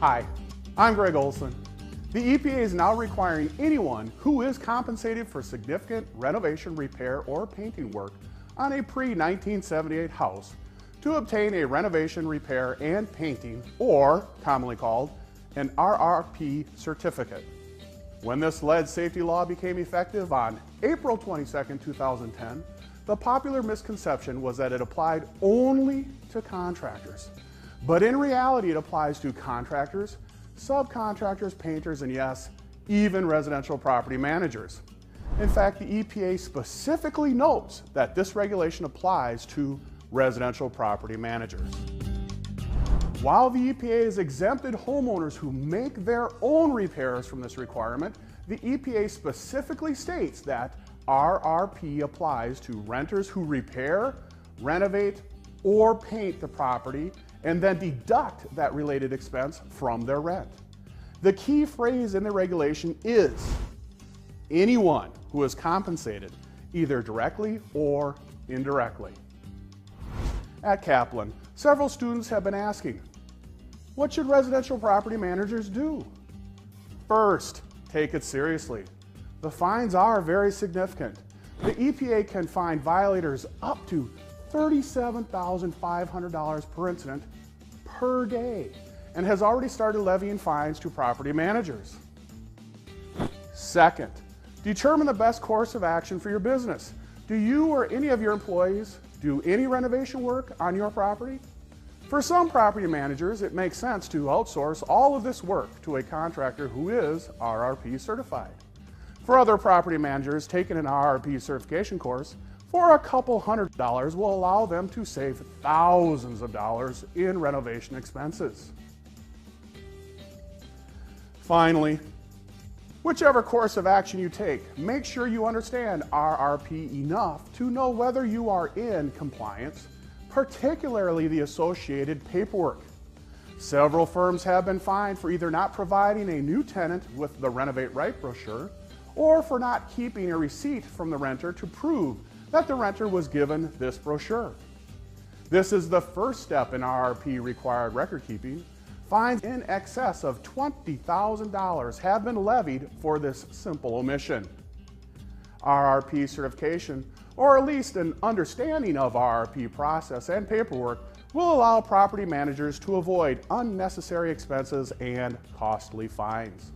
Hi, I'm Greg Olson. The EPA is now requiring anyone who is compensated for significant renovation, repair, or painting work on a pre-1978 house to obtain a renovation, repair, and painting, or commonly called an RRP certificate. When this lead safety law became effective on April 22, 2010, the popular misconception was that it applied only to contractors. But in reality, it applies to contractors, subcontractors, painters, and yes, even residential property managers. In fact, the EPA specifically notes that this regulation applies to residential property managers. While the EPA has exempted homeowners who make their own repairs from this requirement, the EPA specifically states that RRP applies to renters who repair, renovate, or paint the property and then deduct that related expense from their rent. The key phrase in the regulation is anyone who is compensated, either directly or indirectly. At Kaplan, several students have been asking, what should residential property managers do? First, take it seriously. The fines are very significant. The EPA can fine violators up to $37,500 per incident per day and has already started levying fines to property managers. Second, determine the best course of action for your business. Do you or any of your employees do any renovation work on your property? For some property managers, it makes sense to outsource all of this work to a contractor who is RRP certified. For other property managers, taking an RRP certification course for a couple $100 will allow them to save thousands of dollars in renovation expenses. Finally, whichever course of action you take, make sure you understand RRP enough to know whether you are in compliance, particularly the associated paperwork. Several firms have been fined for either not providing a new tenant with the Renovate Right brochure or for not keeping a receipt from the renter to prove that the renter was given this brochure. This is the first step in RRP required record keeping. Fines in excess of $20,000 have been levied for this simple omission. RRP certification, or at least an understanding of RRP process and paperwork, will allow property managers to avoid unnecessary expenses and costly fines.